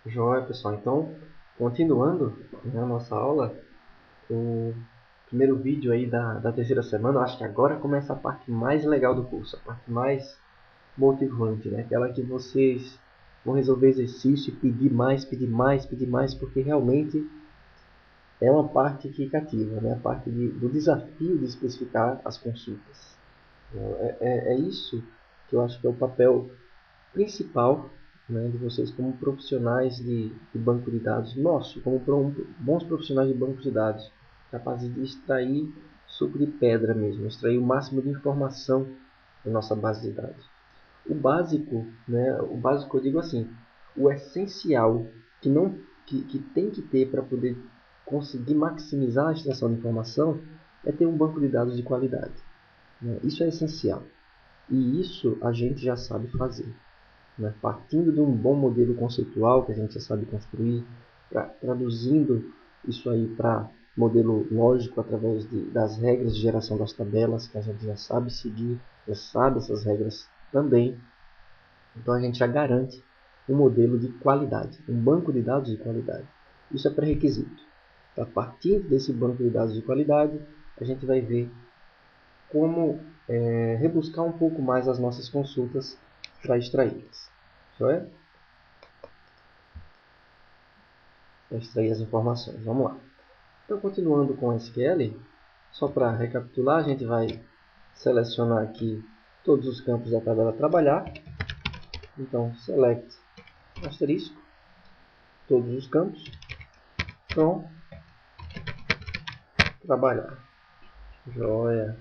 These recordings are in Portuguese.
Joia, pessoal. Então, continuando, né, a nossa aula, o primeiro vídeo aí da terceira semana, eu acho que agora começa a parte mais legal do curso, a parte mais motivante, né? Aquela que vocês vão resolver exercício e pedir mais, pedir mais, pedir mais, porque realmente é uma parte que cativa, né? A parte do desafio de especificar as consultas. É isso que eu acho que é o papel principal, né, de vocês como profissionais de banco de dados, nosso, como bons profissionais de banco de dados, capazes de extrair suco de pedra mesmo, extrair o máximo de informação da nossa base de dados. O básico, né, o básico eu digo assim, o essencial que não que tem que ter para poder conseguir maximizar a extração de informação é ter um banco de dados de qualidade, né? Isso é essencial e isso a gente já sabe fazer, né? Partindo de um bom modelo conceitual que a gente já sabe construir, traduzindo isso aí para modelo lógico através das regras de geração das tabelas que a gente já sabe seguir, já sabe essas regras também. Então a gente já garante um modelo de qualidade, um banco de dados de qualidade. Isso é pré-requisito. A partir desse banco de dados de qualidade, a gente vai ver como rebuscar um pouco mais as nossas consultas para extraí-las. Isso é? Para extrair as informações. Vamos lá. Então, continuando com o SQL, só para recapitular, a gente vai selecionar aqui todos os campos da tabela trabalhar. Então, select asterisco, todos os campos, from trabalhar. Joia.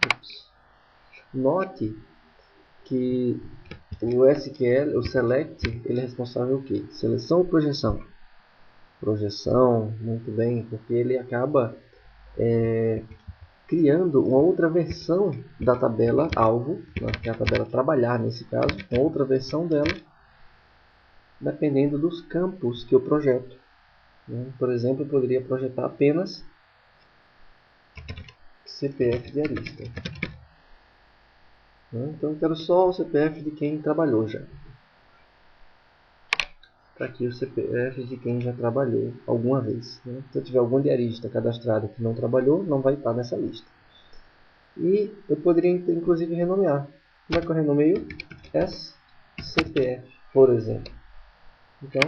Ups. Note que o SQL, o select, ele é responsável o quê? Seleção ou projeção? Projeção, muito bem, porque ele acaba criando uma outra versão da tabela alvo, né, que é a tabela trabalhar nesse caso, uma outra versão dela, dependendo dos campos que eu projeto. Né? Por exemplo, eu poderia projetar apenas CPF de arista. Né? Então eu quero só o CPF de quem trabalhou já. Está aqui o CPF de quem já trabalhou alguma vez. Né? Se eu tiver algum diarista cadastrado que não trabalhou, não vai estar nessa lista. E eu poderia inclusive renomear. Como é que eu renomeio? SCPF, por exemplo. Então,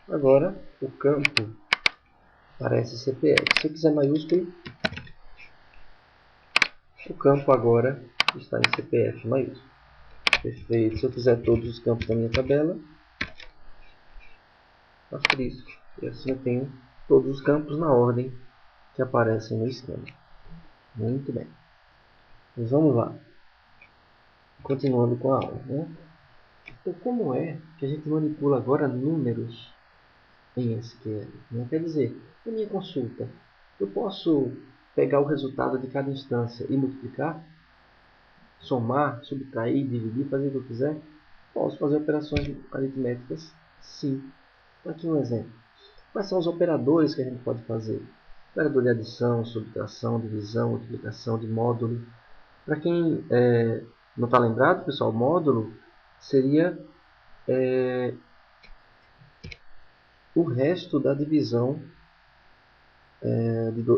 agora o campo parece CPF. Se eu quiser maiúsculo, o campo agora está em CPF maiúsculo. Perfeito. Se eu quiser todos os campos da minha tabela, asterisco. E assim eu tenho todos os campos na ordem que aparecem no esquema. Muito bem. Mas vamos lá. Continuando com a aula. Né? Então, como é que a gente manipula agora números em SQL? Né? Quer dizer, na minha consulta, eu posso pegar o resultado de cada instância e multiplicar? Somar, subtrair, dividir, fazer o que eu quiser? Posso fazer operações aritméticas? Sim. Aqui um exemplo. Quais são os operadores que a gente pode fazer? Operador de adição, subtração, divisão, multiplicação de módulo. Para quem não está lembrado, pessoal, módulo seria o resto da divisão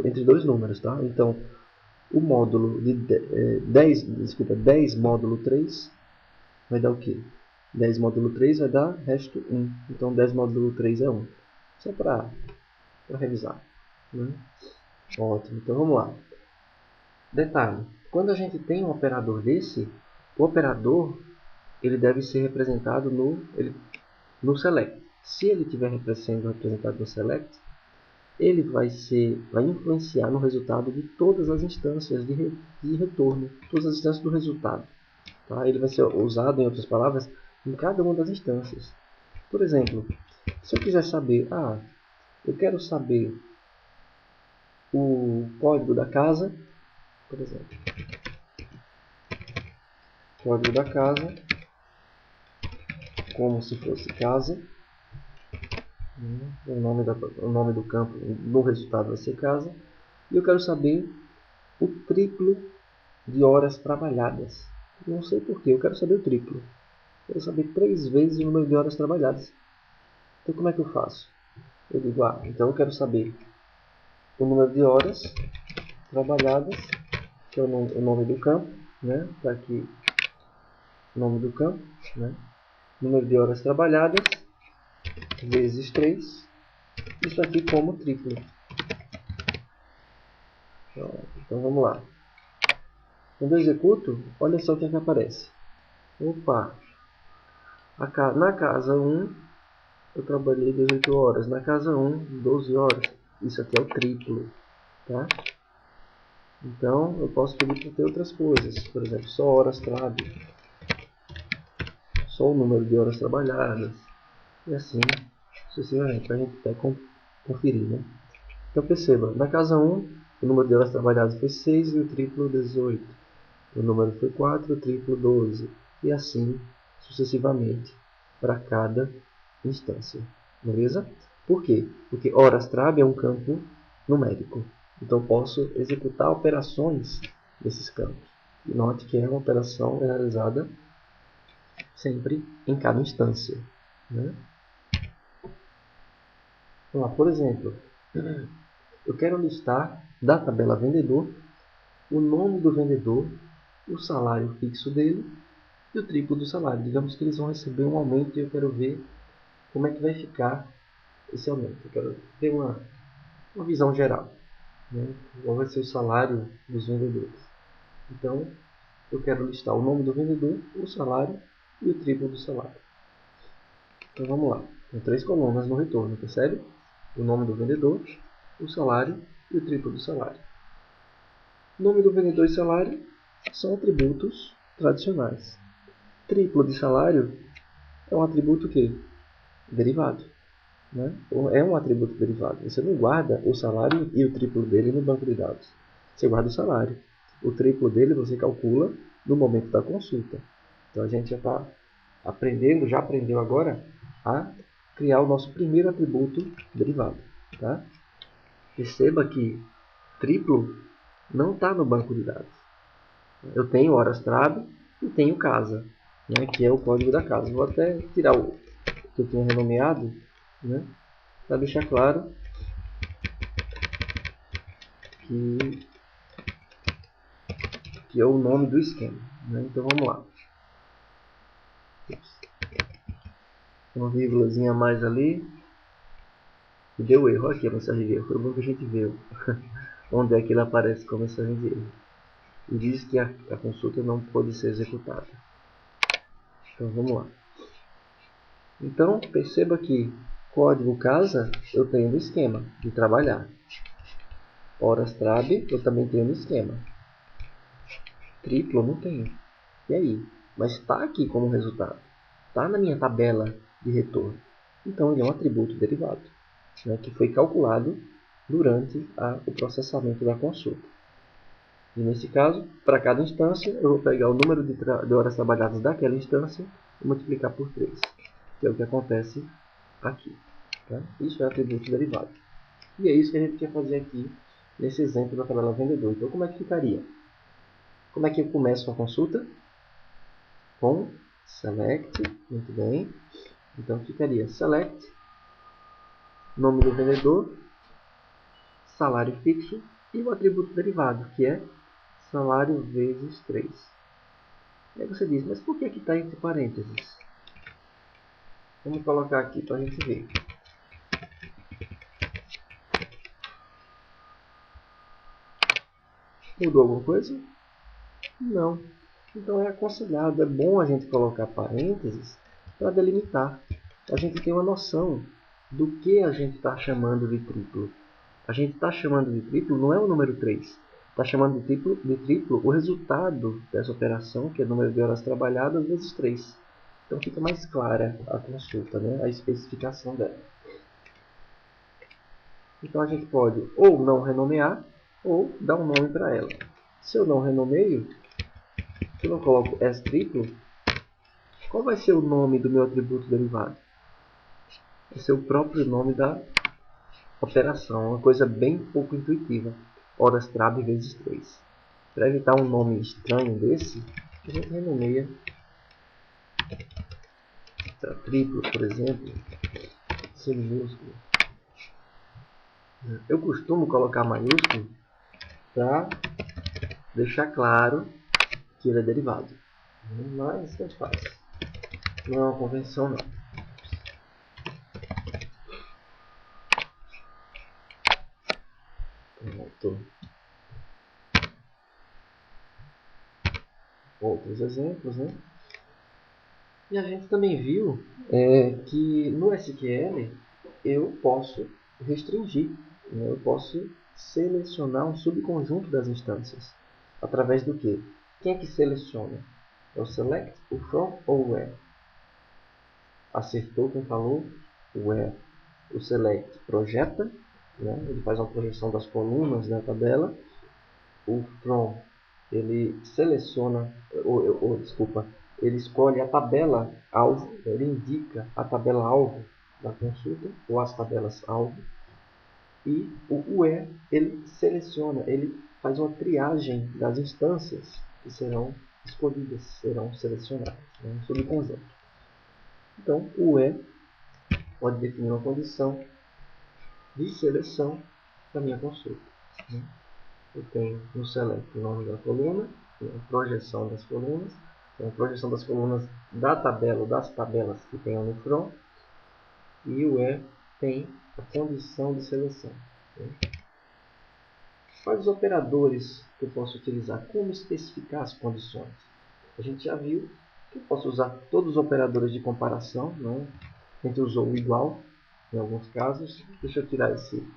entre dois números. Tá? Então, o módulo de 10 módulo 3 vai dar o quê? 10 módulo 3 vai dar resto 1. Então 10 módulo 3 é 1. Só para revisar. Né? Ótimo, então vamos lá. Detalhe, quando a gente tem um operador desse, o operador ele deve ser representado no select. Se ele estiver sendo representado no select, ele vai influenciar no resultado de todas as instâncias de retorno, todas as instâncias do resultado. Tá? Ele vai ser usado, em outras palavras, em cada uma das instâncias. Por exemplo, se eu quiser saber, eu quero saber o código da casa, por exemplo, código da casa, como se fosse casa, o nome do campo no resultado vai ser casa, e eu quero saber o triplo de horas trabalhadas. Não sei porquê, eu quero saber o triplo. quero saber 3 vezes o número de horas trabalhadas. Então como é que eu faço? Eu digo, então eu quero saber o número de horas trabalhadas, que é o nome do campo, né? Tá aqui o nome do campo, né? Número de horas trabalhadas vezes 3, isso aqui como triplo. Então vamos lá. Quando eu executo, olha só o que aparece. Opa! Na casa 1 eu trabalhei 18 horas, na casa 1 12 horas. Isso aqui é o triplo, tá? Então eu posso pedir para ter outras coisas, por exemplo, só horas trabalho, só o número de horas trabalhadas, e assim sucessivamente, para a gente até conferir, né? Então perceba, na casa 1 o número de horas trabalhadas foi 6 e o triplo 18. O número foi 4, o triplo 12. E assim sucessivamente para cada instância. Beleza? Por quê? Porque horas trab é um campo numérico. Então posso executar operações desses campos. E note que é uma operação realizada sempre em cada instância. Né? Vamos lá, por exemplo, eu quero listar da tabela vendedor o nome do vendedor, o salário fixo dele e o triplo do salário. Digamos que eles vão receber um aumento e eu quero ver como é que vai ficar esse aumento. Eu quero ter uma visão geral, né? Qual vai ser o salário dos vendedores. Então, eu quero listar o nome do vendedor, o salário e o triplo do salário. Então vamos lá. Tem 3 colunas no retorno, percebe? O nome do vendedor, o salário e o triplo do salário. Nome do vendedor e salário são atributos tradicionais. Triplo de salário é um atributo que? Derivado. Né? É um atributo derivado. Você não guarda o salário e o triplo dele no banco de dados. Você guarda o salário. O triplo dele você calcula no momento da consulta. Então a gente já está aprendendo, já aprendeu agora a criar o nosso primeiro atributo derivado. Tá? Perceba que triplo não está no banco de dados. Eu tenho horas trab e tenho casa, né, que é o código da casa. Vou até tirar o que eu tinha renomeado, né, para deixar claro que é o nome do esquema. Né? Então vamos lá. Uma vírgulazinha a mais ali. E deu erro aqui a mensagem de erro. Foi bom que a gente viu onde é que ele aparece com a mensagem de erro. E diz que a consulta não pode ser executada. Então vamos lá. Então perceba que código casa eu tenho no esquema de trabalhar. Horas trab eu também tenho no esquema. Triplo eu não tenho. E aí? Mas está aqui como resultado. Está na minha tabela de retorno. Então ele é um atributo derivado, né, que foi calculado durante o processamento da consulta. E nesse caso, para cada instância, eu vou pegar o número de horas trabalhadas daquela instância e multiplicar por 3, que é o que acontece aqui. Tá? Isso é atributo derivado. E é isso que a gente quer fazer aqui nesse exemplo da tabela vendedor. Então, como é que ficaria? Como é que eu começo a consulta? Com select, muito bem. Então ficaria select, nome do vendedor, salário fixo e o atributo derivado, que é salário vezes 3. Aí você diz, mas por que está entre parênteses? Vamos colocar aqui para a gente ver. Mudou alguma coisa? Não. Então é aconselhado, é bom a gente colocar parênteses para delimitar. A gente tem uma noção do que a gente está chamando de triplo. A gente está chamando de triplo, não é o número 3. Está chamando de triplo o resultado dessa operação, que é o número de horas trabalhadas vezes 3. Então fica mais clara a consulta, né? A especificação dela. Então a gente pode ou não renomear, ou dar um nome para ela. Se eu não renomeio, se eu não coloco triplo, qual vai ser o nome do meu atributo derivado? Vai ser o próprio nome da operação, uma coisa bem pouco intuitiva. Horas trab vezes 3. Para evitar um nome estranho desse, a gente renomeia triplo, por exemplo, C minúsculo. Eu costumo colocar maiúsculo para deixar claro que ele é derivado, mas tanto faz. Não é uma convenção, não. Pronto. Outros exemplos, né? E a gente também viu que no SQL eu posso restringir, né? Eu posso selecionar um subconjunto das instâncias. Através do quê? Quem é que seleciona? É o select, o from ou o where? Acertou quem falou? O where. O select projeta, né? Ele faz uma projeção das colunas da tabela. O from, ele seleciona, desculpa, ele escolhe a tabela alvo, ele indica a tabela alvo da consulta, ou as tabelas alvo. E o where, ele seleciona, ele faz uma triagem das instâncias que serão escolhidas, serão selecionadas, né, um subconjunto. Então, o where pode definir uma condição de seleção da minha consulta, né? Eu tenho no select o nome da coluna, a projeção das colunas, então a projeção das colunas da tabela, das tabelas que tenham no from, e o where tem a condição de seleção. Quais os operadores que eu posso utilizar? Como especificar as condições? A gente já viu que eu posso usar todos os operadores de comparação, né? A gente usou o igual em alguns casos. Deixa eu tirar esse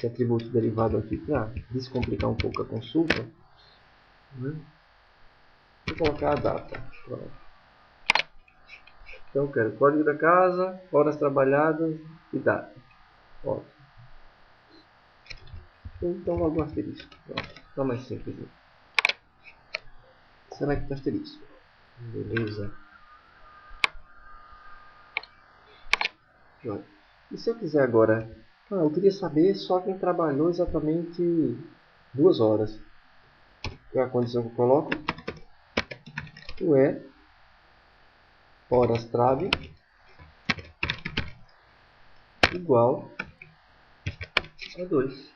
atributo derivado aqui para descomplicar um pouco a consulta. Vou colocar a data. Pronto. Então eu quero código da casa, horas trabalhadas e data. Ótimo. Então logo um asterisco. Pronto. Está mais simples. Select asterisco. Beleza. E se eu quiser agora, eu queria saber só quem trabalhou exatamente 2 horas. Qual é a condição que eu coloco? O é horas trave igual a 2.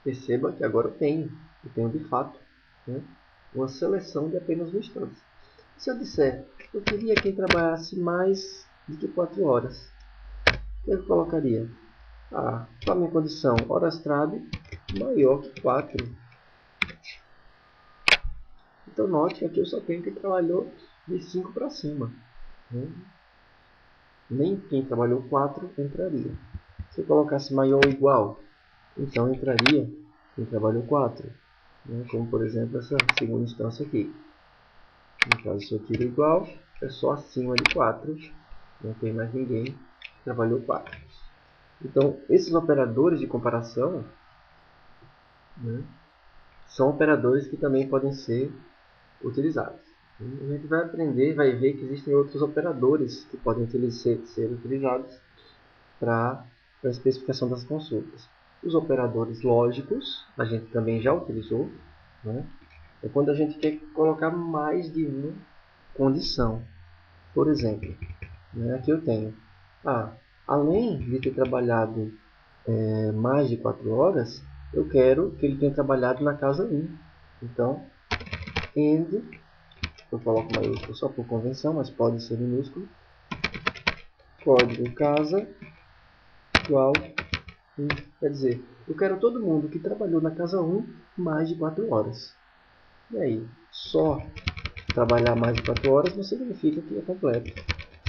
Perceba que agora eu tenho de fato, né, uma seleção de apenas uma instância. Se eu disser, eu queria quem trabalhasse mais do que 4 horas, o que eu colocaria? Qual a minha condição? Horas trave maior que 4. Então note que aqui eu só tenho quem trabalhou de 5 para cima. Nem quem trabalhou 4 entraria. Se eu colocasse maior ou igual, então entraria quem trabalhou 4. Como por exemplo essa segunda instância aqui. No caso, se eu tiro igual, é só acima de 4. Não tem mais ninguém que trabalhou 4. Então, esses operadores de comparação, né, são operadores que também podem ser utilizados. A gente vai aprender, vai ver que existem outros operadores que podem ser utilizados para a especificação das consultas. Os operadores lógicos, a gente também já utilizou, né? É quando a gente quer colocar mais de uma condição. Por exemplo, né, aqui eu tenho, além de ter trabalhado mais de 4 horas, eu quero que ele tenha trabalhado na casa 1. Então, end, eu coloco maiúsculo só por convenção, mas pode ser minúsculo, código casa igual 1. Quer dizer, eu quero todo mundo que trabalhou na casa 1 mais de 4 horas. E aí, só trabalhar mais de 4 horas não significa que é completo.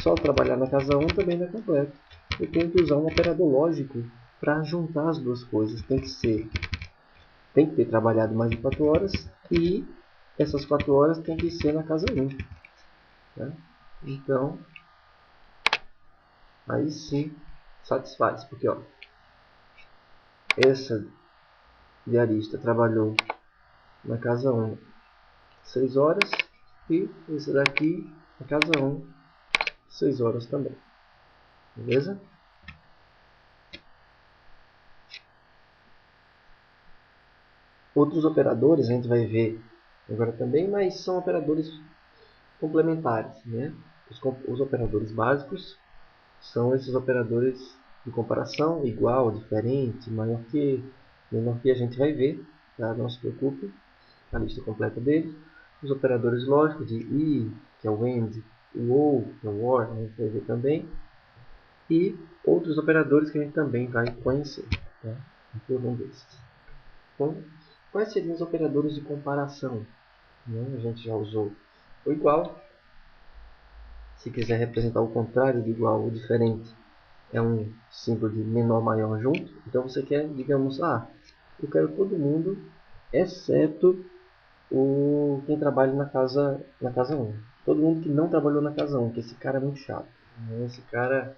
Só trabalhar na casa 1 também não é completo. Eu tenho que usar um operador lógico para juntar as duas coisas. Tem que ter trabalhado mais de 4 horas e essas 4 horas tem que ser na casa 1. Né? Então, aí sim satisfaz, porque essa diarista trabalhou na casa 1 6 horas e esse daqui na casa 1 6 horas também. Beleza? Outros operadores a gente vai ver agora também, mas são operadores complementares, né? Os operadores básicos são esses operadores de comparação, igual, diferente, maior que, menor que, a gente vai ver, tá? Não se preocupe, a lista completa deles. Os operadores lógicos de e, que é o AND, o OR, que é o OR, a gente vai ver também. E outros operadores que a gente também vai conhecer, tá? Por um desses. Então, quais seriam os operadores de comparação? A gente já usou o igual. Se quiser representar o contrário de igual ou diferente, é um símbolo de menor maior junto. Então você quer, digamos, eu quero todo mundo, exceto quem trabalha na casa 1. Todo mundo que não trabalhou na casa 1, que esse cara é muito chato. Esse cara,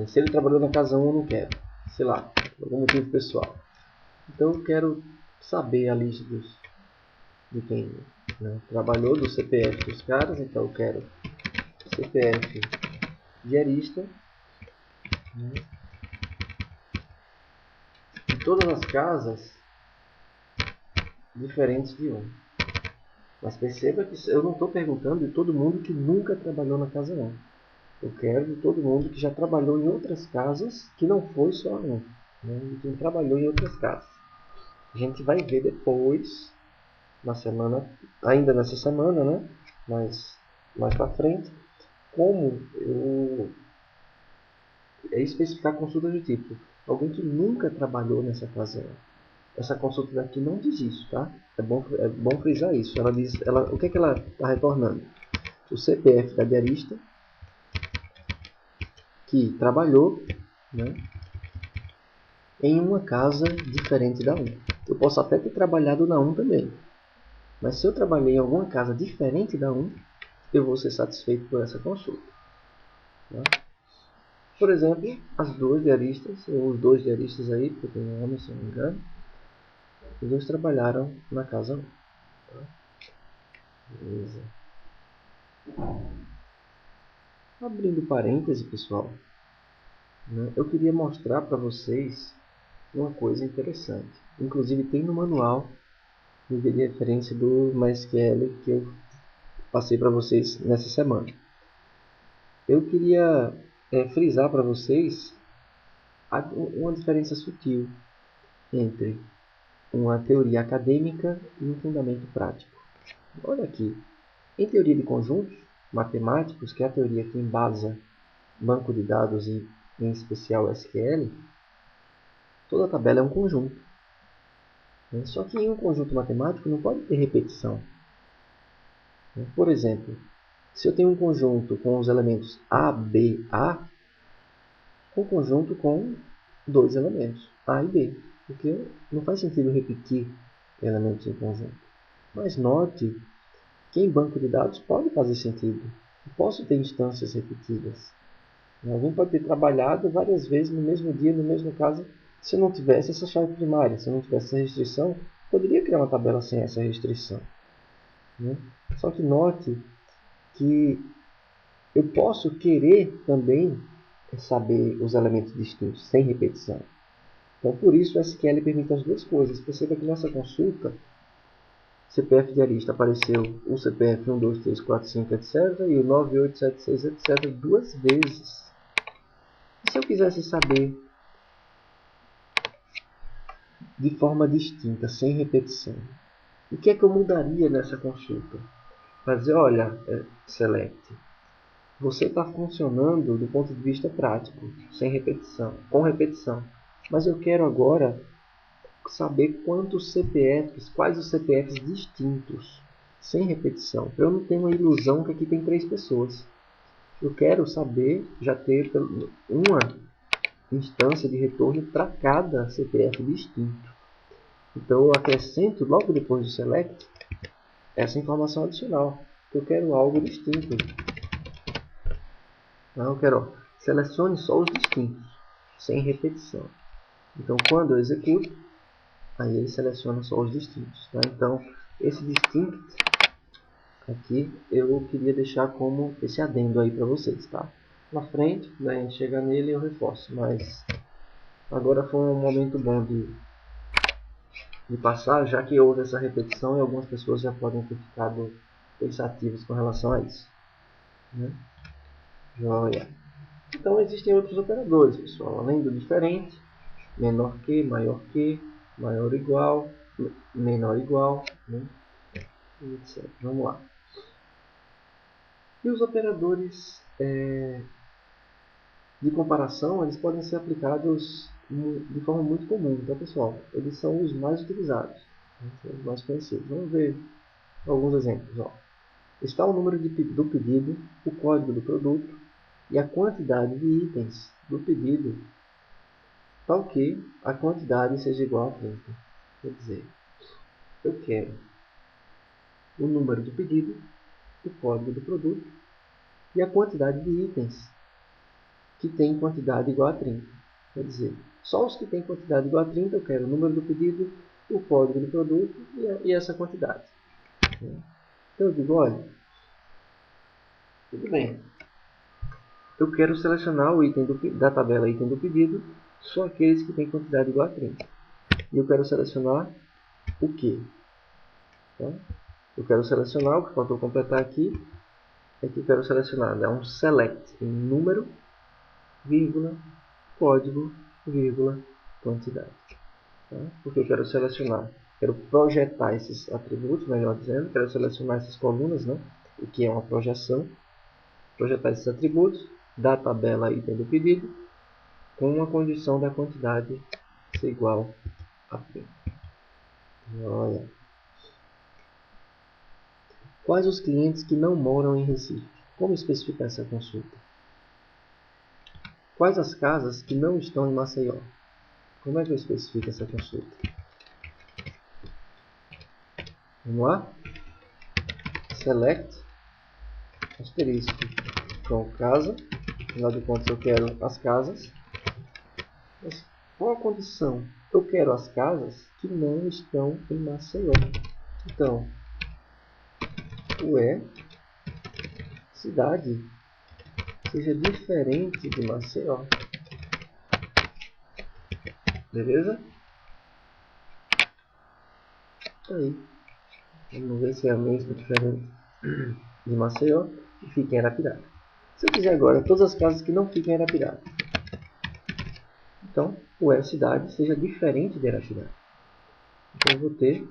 se ele trabalhou na casa 1, eu não quero. Sei lá, por algum motivo pessoal. Então eu quero saber a lista de quem, né, trabalhou, do CPF dos caras. Então eu quero CPF diarista, né, de todas as casas diferentes de um. Mas perceba que eu não estou perguntando de todo mundo que nunca trabalhou na casa 1. Eu quero de todo mundo que já trabalhou em outras casas, que não foi só um, né, de quem trabalhou em outras casas. A gente vai ver depois, na semana, ainda nessa semana, né, mas mais para frente, como eu especificar consultas do tipo alguém que nunca trabalhou nessa casa. Essa consulta daqui não diz isso, tá? É bom frisar isso. Ela diz, o que ela está retornando? O CPF da diarista que trabalhou, né, em uma casa diferente da 1. Eu posso até ter trabalhado na 1 também, mas se eu trabalhei em alguma casa diferente da 1, eu vou ser satisfeito por essa consulta. Tá? Por exemplo, as duas diaristas, ou os dois diaristas aí, porque tem um homem, se não me engano, os dois trabalharam na casa 1. Tá? Beleza. Abrindo parêntese, pessoal, né, eu queria mostrar para vocês uma coisa interessante. Inclusive tem no manual de referência do MySQL que eu passei para vocês nessa semana. Eu queria frisar para vocês uma diferença sutil entre uma teoria acadêmica e um fundamento prático. Olha aqui, em teoria de conjuntos matemáticos, que é a teoria que embasa banco de dados e em especial SQL, toda tabela é um conjunto. Só que em um conjunto matemático não pode ter repetição. Por exemplo, se eu tenho um conjunto com os elementos A, B, A, um conjunto com dois elementos, A e B, porque não faz sentido repetir elementos em conjunto. Mas note que em banco de dados pode fazer sentido. Eu posso ter instâncias repetidas. Alguém pode ter trabalhado várias vezes no mesmo dia, no mesmo caso. Se eu não tivesse essa chave primária, se eu não tivesse essa restrição, poderia criar uma tabela sem essa restrição. Só que note que eu posso querer também saber os elementos distintos, sem repetição. Então, por isso, o SQL permite as duas coisas. Perceba que nessa consulta, CPF diarista apareceu o CPF 1, 2, 3, 4, 5, etc. e o 9, 8, 7, 6, etc. duas vezes. E se eu quisesse saber de forma distinta, sem repetição, o que é que eu mudaria nessa consulta? Fazer, olha, select, você está funcionando do ponto de vista prático, sem repetição, com repetição. Mas eu quero agora saber quantos CPFs, quais os CPFs distintos, sem repetição, para eu não ter uma ilusão que aqui tem 3 pessoas. Eu quero saber, já ter uma instância de retorno para cada CPF distinto. Então eu acrescento logo depois do select essa informação adicional. Eu quero algo distinto. Eu quero, selecione só os distintos, sem repetição. Então quando eu executo, aí ele seleciona só os distintos. Tá? Então esse distinct aqui eu queria deixar como esse adendo aí para vocês. Tá? Na frente, né, a gente chega nele e eu reforço. Mas agora foi um momento bom de passar, já que houve essa repetição e algumas pessoas já podem ter ficado pensativos com relação a isso, né? Joia. Então existem outros operadores, pessoal, além do diferente, menor que, maior ou igual, menor igual, né? Etc. Vamos lá. E os operadores de comparação, eles podem ser aplicados de forma muito comum, tá, pessoal? Eles são os mais utilizados, né? São os mais conhecidos. Vamos ver alguns exemplos. Ó. Está o número do pedido, o código do produto e a quantidade de itens do pedido, tal que a quantidade seja igual a 30. Quer dizer, eu quero o número do pedido, o código do produto e a quantidade de itens que tem quantidade igual a 30. Quer dizer, só os que têm quantidade igual a 30 eu quero o número do pedido, o código do produto e essa quantidade. Então eu digo, olha, tudo bem, eu quero selecionar o item da tabela item do pedido, só aqueles que têm quantidade igual a 30. E eu quero selecionar o que? Tá? Eu quero selecionar, o que faltou completar aqui, é que eu quero selecionar um select em número, vírgula, código, vírgula, quantidade. Tá? Porque eu quero selecionar, quero projetar esses atributos, melhor dizendo, quero selecionar essas colunas, né? O que é uma projeção, projetar esses atributos da tabela item do pedido, com uma condição da quantidade ser igual a 30. Olha. Quais os clientes que não moram em Recife? Como especificar essa consulta? Quais as casas que não estão em Maceió? Como é que eu especifico essa consulta? Vamos lá? Select, asterisco, com casa. Afinal de contas eu quero as casas. Mas qual a condição? Eu quero as casas que não estão em Maceió. Então, cidade seja diferente de Maceió. Beleza? Aí. Vamos ver se é a mesma diferente de Maceió e fica em Arapiraca. Se eu fizer agora todas as casas que não ficam em Arapiraca, então o cidade seja diferente de Arapiraca. Então eu vou ter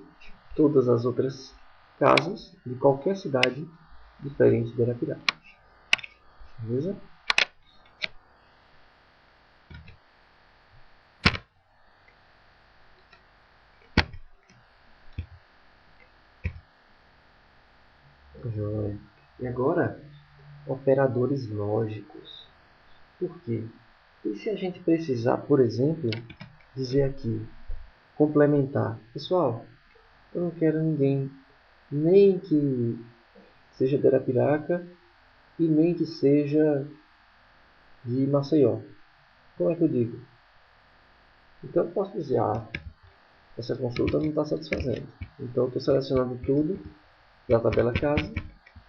todas as outras casas de qualquer cidade diferente de Arapiraca. Beleza? Joia. E agora, operadores lógicos. Por quê? E se a gente precisar, por exemplo, dizer aqui, complementar. Pessoal, eu não quero ninguém, nem que seja de Arapiraca e nem que seja de Maceió. Como é que eu digo? Então eu posso dizer, essa consulta não está satisfazendo. Então eu estou selecionando tudo da tabela casa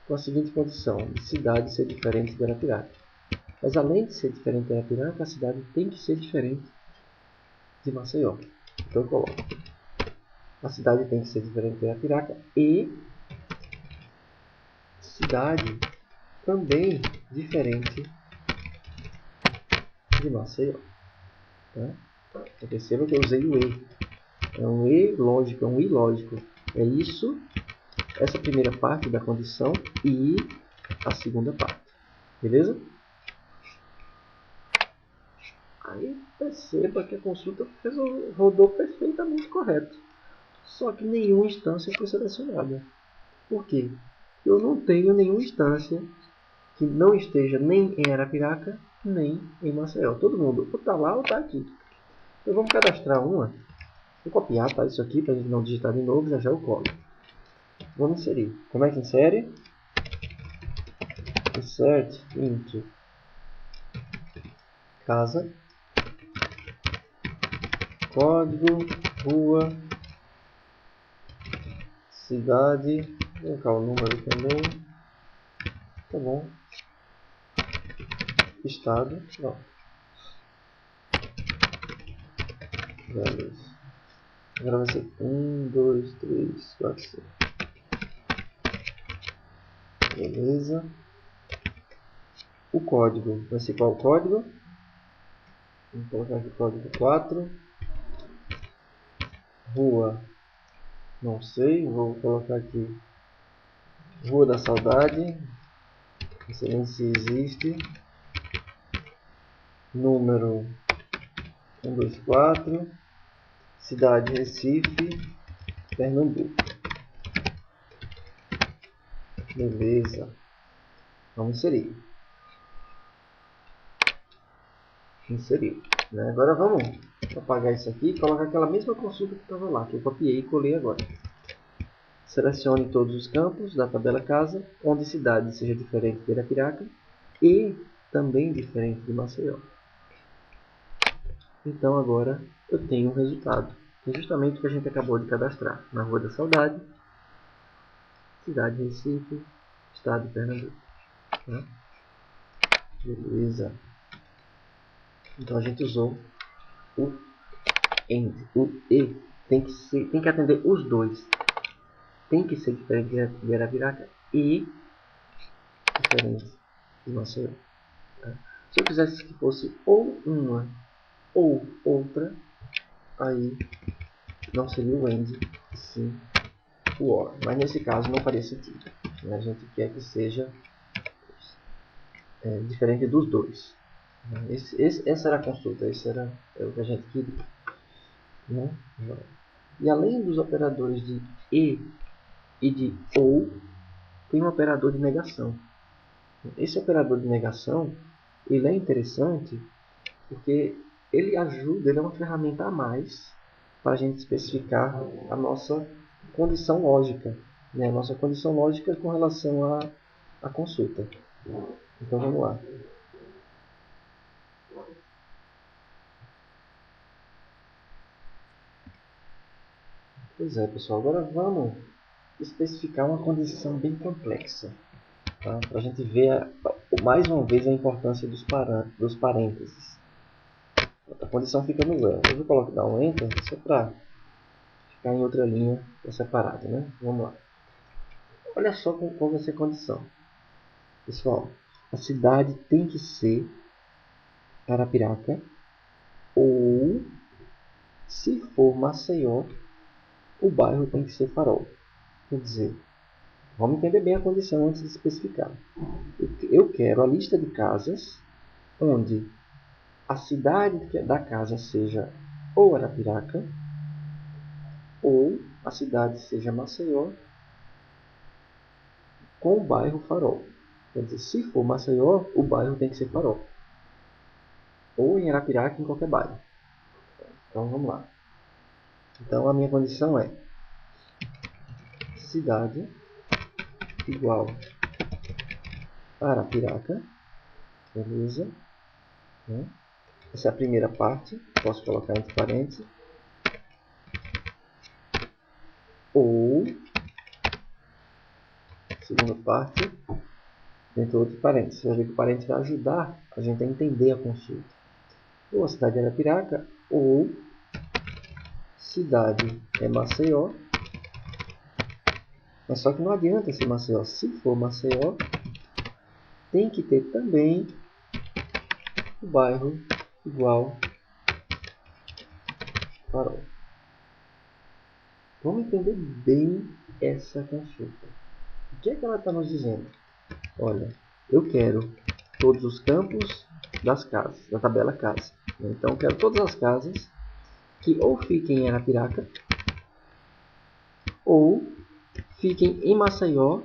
com a seguinte condição, de cidade ser diferente de Arapiraca. Mas além de ser diferente de Arapiraca, a cidade tem que ser diferente de Maceió. Então eu coloco, a cidade tem que ser diferente de Arapiraca e cidade também diferente de Maceió. Tá? Perceba que eu usei o E. É um E lógico, é um I lógico. É isso, essa primeira parte da condição e a segunda parte. Beleza? Aí perceba que a consulta rodou perfeitamente correto. Só que nenhuma instância foi selecionada. Por quê? Eu não tenho nenhuma instância que não esteja nem em Arapiraca, nem em Maceió. Todo mundo ou está lá ou está aqui. Então vamos cadastrar uma. Vou copiar, tá, isso aqui para a gente não digitar de novo, já eu colo. Vamos inserir. Como é que insere? Insert into casa, código, rua, cidade, vou colocar o número também, tá bom, estado, pronto. Beleza. Agora vai ser 1, 2, 3, 4, 5. Beleza. O código, vai ser qual o código? Vou colocar aqui o código 4. Rua, não sei, vou colocar aqui Rua da Saudade. Não sei nem se existe. Número 124. Cidade Recife, Pernambuco. Beleza. Vamos inserir. Inserir. Né? Agora vamos apagar isso aqui e colocar aquela mesma consulta que estava lá, que eu copiei e colei agora. Selecione todos os campos da tabela casa, onde cidade seja diferente de Arapiraca e também diferente de Maceió. Então agora eu tenho um resultado, que é justamente o que a gente acabou de cadastrar. Na Rua da Saudade, cidade Recife, estado de Pernambuco. Tá? Beleza. Então a gente usou o AND, o E. Tem que atender os dois. Tem que ser diferente de Arapiraca e diferente de Maceió. Tá? Se eu quisesse que fosse ou uma ou outra, aí não seria o AND, sim o OR. Mas nesse caso não faria sentido. A gente quer que seja diferente dos dois. Essa era a consulta, esse era o que a gente queria. Né? E além dos operadores de e de OU, tem um operador de negação. Esse operador de negação ele é interessante porque ele ajuda, ele é uma ferramenta a mais para a gente especificar a nossa condição lógica, né? A nossa condição lógica com relação à consulta. Então vamos lá. Pois é, pessoal, agora vamos especificar uma condição bem complexa, tá? Para a gente ver mais uma vez a importância dos parênteses. A condição fica no where. Eu vou dar um enter só para ficar em outra linha separada, né? Vamos lá. Olha só qual vai ser a condição. Pessoal, a cidade tem que ser Arapiraca ou, se for Maceió, o bairro tem que ser Farol. Quer dizer, vamos entender bem a condição antes de especificar. Eu quero a lista de casas onde a cidade da casa seja ou Arapiraca ou a cidade seja Maceió com o bairro Farol. Quer dizer, se for Maceió, o bairro tem que ser Farol. Ou em Arapiraca, em qualquer bairro. Então vamos lá. Então a minha condição é cidade igual Arapiraca. Beleza. Essa é a primeira parte. Posso colocar entre parênteses. Ou, segunda parte, dentro de parênteses. Você vai ver que o parênteses vai ajudar a gente a entender a consulta. Ou a cidade é Arapiraca, ou cidade é Maceió. Mas só que não adianta ser Maceió. Se for Maceió, tem que ter também o bairro igual Farol. Vamos entender bem essa consulta. O que é que ela está nos dizendo? Olha, eu quero todos os campos das casas, da tabela casa. Então eu quero todas as casas que ou fiquem em Arapiraca ou fiquem em Maceió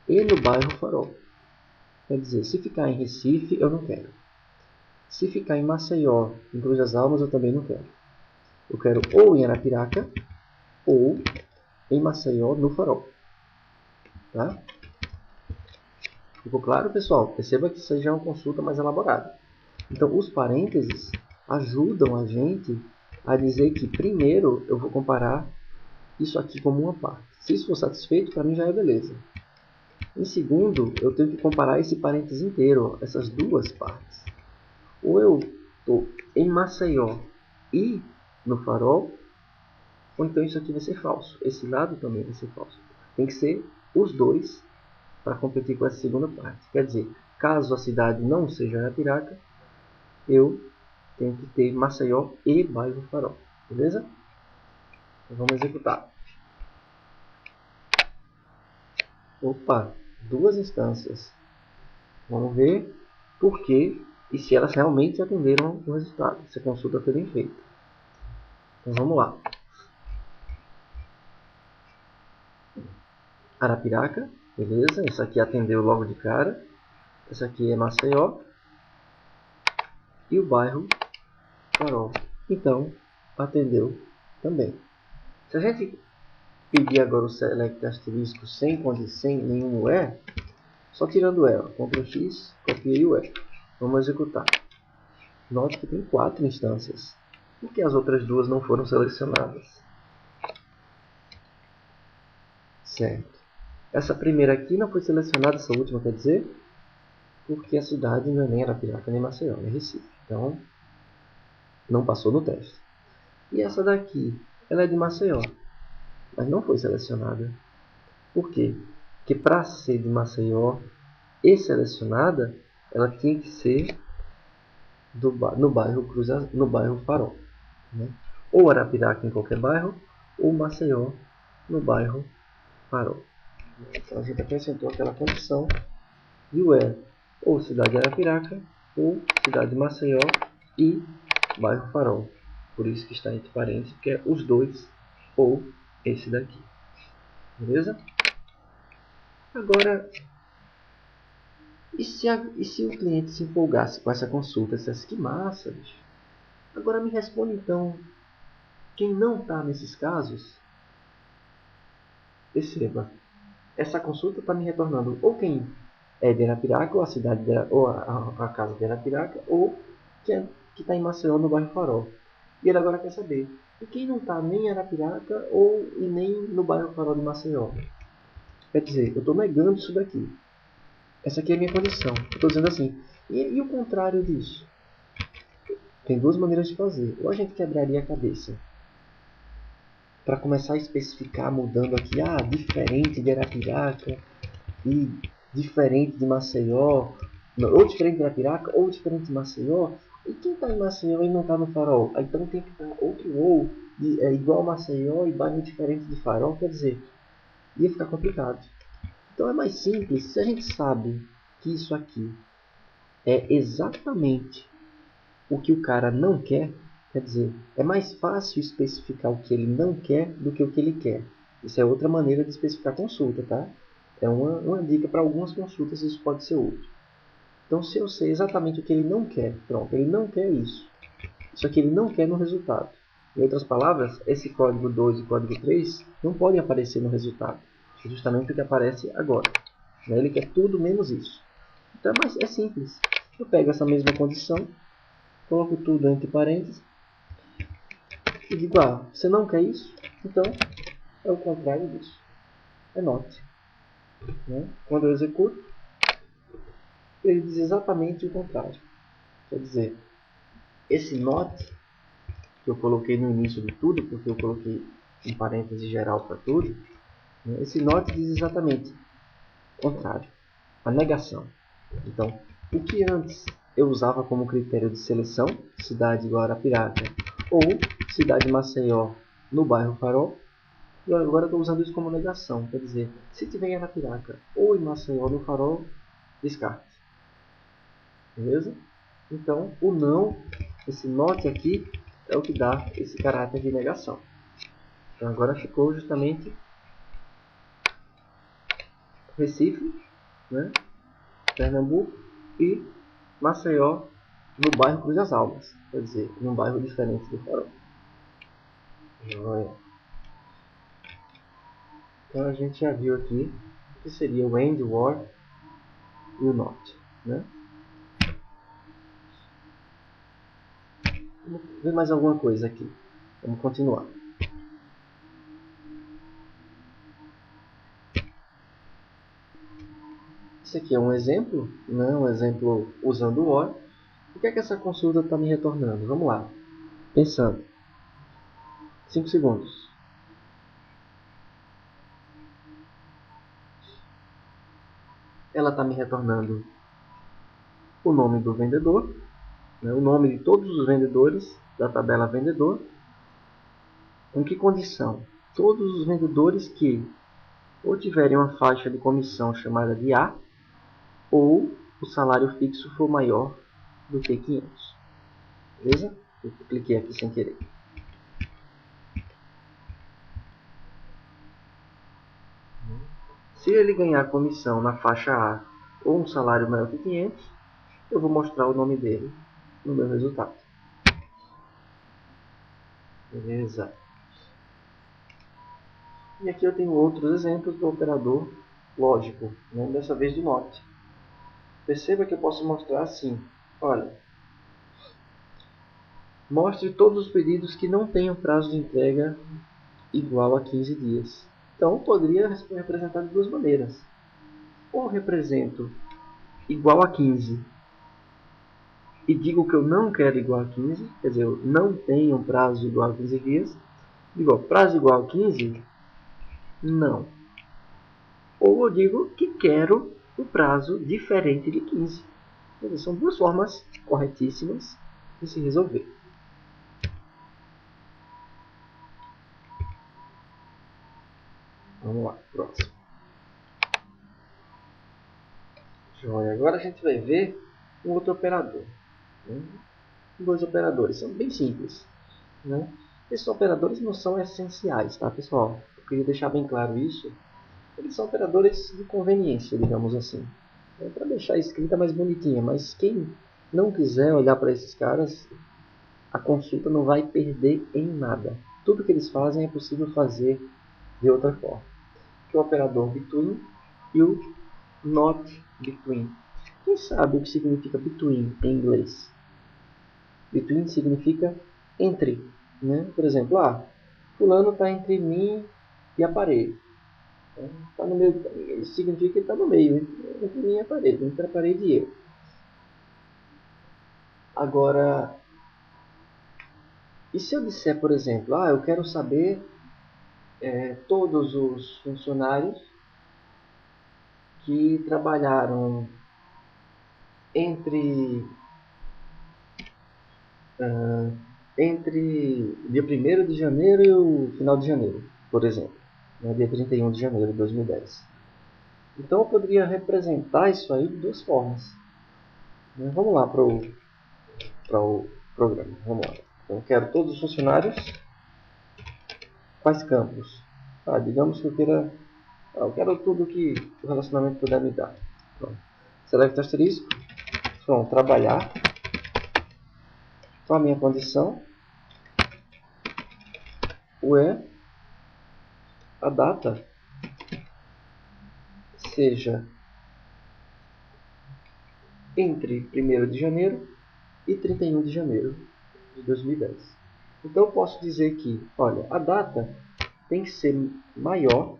e no bairro Farol. Quer dizer, se ficar em Recife, eu não quero. Se ficar em Maceió, em Cruz das Almas, eu também não quero. Eu quero ou em Arapiraca ou em Maceió, no Farol. Tá? Ficou claro, pessoal? Perceba que isso já é uma consulta mais elaborada. Então, os parênteses ajudam a gente a dizer que, primeiro, eu vou comparar isso aqui como uma parte. Se isso for satisfeito, para mim já é beleza. Em segundo, eu tenho que comparar esse parêntese inteiro, essas duas partes. Ou eu estou em Maceió e no Farol, ou então isso aqui vai ser falso. Esse lado também vai ser falso. Tem que ser os dois para competir com essa segunda parte. Quer dizer, caso a cidade não seja Arapiraca, eu tenho que ter Maceió e bairro Farol. Beleza? Então vamos executar. Opa, duas instâncias. Vamos ver por que e se elas realmente atenderam o resultado. Se a consulta foi bem feita. Então vamos lá. Arapiraca, beleza? Essa aqui atendeu logo de cara. Essa aqui é Maceió. E o bairro Farol. Então, atendeu também. Se a gente pedir agora o select asterisco sem nenhum E, só tirando ela, Ctrl X, copiei o E. Vamos executar. Note que tem 4 instâncias. Por que as outras duas não foram selecionadas? Certo. Essa primeira aqui não foi selecionada, essa última quer dizer, porque a cidade não é nem Arapiraca nem Maceió, é Recife. Então, não passou no teste. E essa daqui, ela é de Maceió, mas não foi selecionada. Por quê? Porque para ser de Maceió e selecionada, ela tinha que ser no bairro Farol. Né? Ou Arapiraca em qualquer bairro, ou Maceió no bairro Farol. Então a gente acrescentou aquela condição de where ou cidade de Arapiraca ou cidade de Maceió e bairro Farol. Por isso que está entre parênteses, que é os dois ou esse daqui. Beleza? Agora, e se o cliente se empolgasse com essa consulta? Dissesse, que massa, bicho. Agora me responde então, quem não está nesses casos, perceba, essa consulta está me retornando ou quem é de Arapiraca, ou a cidade ou a casa de Arapiraca, ou que está em Maceió, no bairro Farol. E ele agora quer saber, e quem não está nem em Arapiraca ou e nem no bairro Farol de Maceió? Quer dizer, eu estou negando isso daqui. Essa aqui é a minha condição. Eu estou dizendo assim, e o contrário disso? Tem duas maneiras de fazer. Ou a gente quebraria a cabeça para começar a especificar, mudando aqui, diferente de Arapiraca e diferente de Maceió, ou diferente de Arapiraca, ou diferente de Maceió, e quem está em Maceió e não está no Farol? Então tem que estar outro ou, igual a Maceió e bairro diferente de Farol, quer dizer, ia ficar complicado. Então é mais simples, se a gente sabe que isso aqui é exatamente o que o cara não quer, quer dizer, é mais fácil especificar o que ele não quer do que o que ele quer. Isso é outra maneira de especificar consulta, tá? É uma dica para algumas consultas, isso pode ser útil. Então, se eu sei exatamente o que ele não quer, pronto, ele não quer isso. Isso aqui ele não quer no resultado. Em outras palavras, esse código 2 e código 3 não podem aparecer no resultado. É justamente o que aparece agora. Ele quer tudo menos isso. Então, é simples. Eu pego essa mesma condição, coloco tudo entre parênteses e digo, você não quer isso? Então, é o contrário disso. É not. Né? Quando eu executo, ele diz exatamente o contrário. Quer dizer, esse not que eu coloquei no início de tudo, porque eu coloquei um parêntese geral para tudo, né? Esse not diz exatamente o contrário, a negação. Então, o que antes eu usava como critério de seleção, cidade igual a Arapiraca, ou cidade de Maceió no bairro Farol, e agora estou usando isso como negação, quer dizer, se tiver em Arapiraca ou em Maceió no Farol, descarte. Beleza? Então, o não, esse not aqui, é o que dá esse caráter de negação. Então, agora ficou justamente Recife, né? Pernambuco e Maceió no bairro Cruz das Almas, quer dizer, num bairro diferente do Farol. Joia. Então a gente já viu aqui o que seria o and, o or e o not. Né? Vamos ver mais alguma coisa aqui. Vamos continuar. Esse aqui é um exemplo, né? Um exemplo usando o or. O que é que essa consulta está me retornando? Vamos lá. Pensando. 5 segundos. ela está me retornando o nome do vendedor, né, o nome de todos os vendedores da tabela vendedor. Com que condição? Todos os vendedores que ou tiverem uma faixa de comissão chamada de A, ou o salário fixo for maior do que 500. Beleza? Eu cliquei aqui sem querer. Se ele ganhar comissão na faixa A ou um salário maior que 500, eu vou mostrar o nome dele no meu resultado. Beleza? E aqui eu tenho outros exemplos do operador lógico, né? Dessa vez do NOT. Perceba que eu posso mostrar assim. Olha, mostre todos os pedidos que não tenham prazo de entrega igual a 15 dias. Então, eu poderia representar de duas maneiras. Ou represento igual a 15 e digo que eu não quero igual a 15, quer dizer, eu não tenho um prazo igual a 15 dias. Digo, prazo igual a 15? Não. Ou eu digo que quero o prazo diferente de 15. Quer dizer, são duas formas corretíssimas de se resolver. Vamos lá, próximo. Joia. Agora a gente vai ver um outro operador. Né? Dois operadores, são bem simples. Né? Esses operadores não são essenciais, tá, pessoal? Eu queria deixar bem claro isso. Eles são operadores de conveniência, digamos assim. É para deixar a escrita mais bonitinha, mas quem não quiser olhar para esses caras, a consulta não vai perder em nada. Tudo que eles fazem é possível fazer de outra forma. Que é o operador between e o not between. Quem sabe o que significa between em inglês? Between significa entre. Né? Por exemplo, fulano está entre mim e a parede. Tá no meio, isso significa que ele está no meio, entre mim e a parede, entre a parede e eu. Agora, e se eu disser, por exemplo, eu quero saber todos os funcionários que trabalharam entre dia 1º de janeiro e o final de janeiro, por exemplo, né, dia 31 de janeiro de 2010. Então eu poderia representar isso aí de duas formas. Vamos lá para o programa. Vamos lá. Então, eu quero todos os funcionários. Quais campos? Digamos que eu quero tudo que o relacionamento puder me dar. Pronto. Select asterisco. Pronto, trabalhar. Qual a minha condição? A data seja entre 1º de janeiro e 31 de janeiro de 2010. Então eu posso dizer que, olha, a data tem que ser maior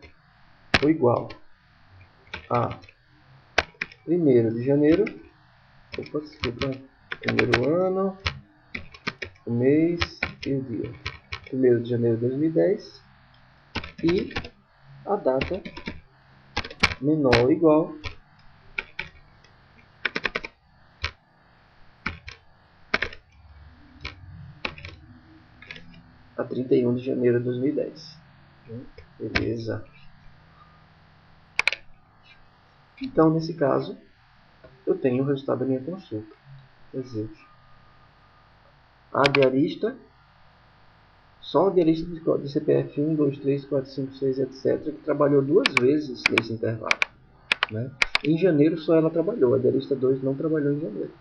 ou igual a 1º de janeiro, primeiro ano, o mês e o dia. 1º de janeiro de 2010 e a data menor ou igual a 31 de janeiro de 2010. Beleza. Então, nesse caso, eu tenho o resultado da minha consulta. Quer dizer, a diarista, só a diarista de CPF 1, 2, 3, 4, 5, 6, etc., que trabalhou 2 vezes nesse intervalo. Né? Em janeiro só ela trabalhou, a diarista 2 não trabalhou em janeiro.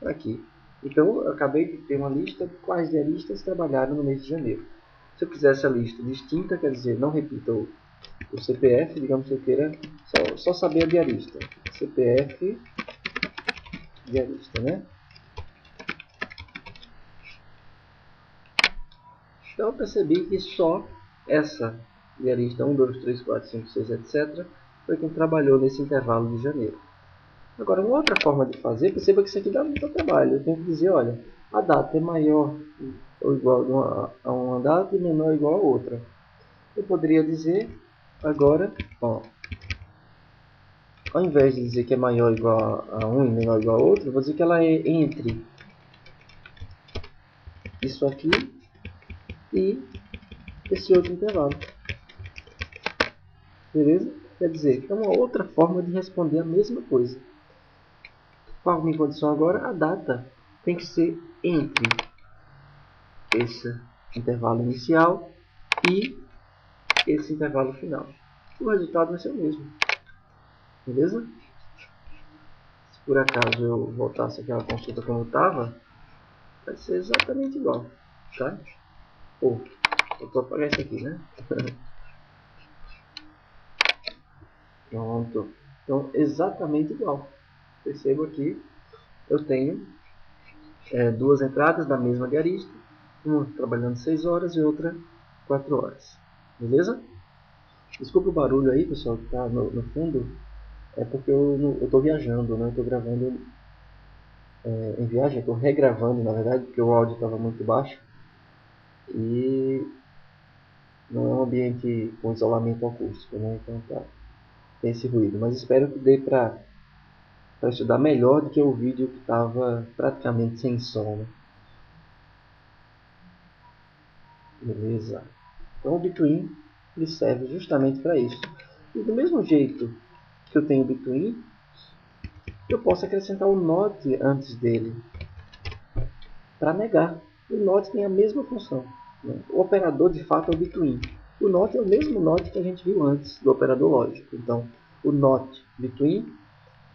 Aqui. Então, eu acabei de ter uma lista de quais diaristas trabalharam no mês de janeiro. Se eu quisesse a lista distinta, quer dizer, não repita o CPF, digamos que eu queira só saber a diarista. CPF, diarista, né? Então eu percebi que só essa diarista 1, 2, 3, 4, 5, 6, etc. foi quem trabalhou nesse intervalo de janeiro. Agora, uma outra forma de fazer, perceba que isso aqui dá muito trabalho. Eu tenho que dizer, olha, a data é maior ou igual a uma data e menor ou igual a outra. Eu poderia dizer agora, ao invés de dizer que é maior ou igual a 1 e menor ou igual a outro, eu vou dizer que ela é entre isso aqui e esse outro intervalo. Beleza? Quer dizer, é uma outra forma de responder a mesma coisa. Qual a minha condição agora? A data tem que ser entre esse intervalo inicial e esse intervalo final. O resultado vai ser o mesmo. Beleza? Se por acaso eu voltasse aquela consulta como estava, vai ser exatamente igual. Tá? Pô, eu vou apagar isso aqui, né? Pronto. Então, exatamente igual. Percebo aqui, eu tenho duas entradas da mesma diarista, uma trabalhando 6 horas e outra 4 horas. Beleza? Desculpa o barulho aí, pessoal, que está no fundo. É porque eu estou viajando, né? Estou gravando em viagem, estou regravando, na verdade, porque o áudio estava muito baixo. E não é um ambiente com isolamento acústico, né? Então tem esse ruído. Mas espero que dê para estudar melhor do que o vídeo que estava praticamente sem som. Né? Beleza. Então o Between ele serve justamente para isso. E do mesmo jeito que eu tenho o Between, eu posso acrescentar o Not antes dele para negar. O Not tem a mesma função. Né? O operador de fato é o Between. O Not é o mesmo Not que a gente viu antes do operador lógico. Então o Not Between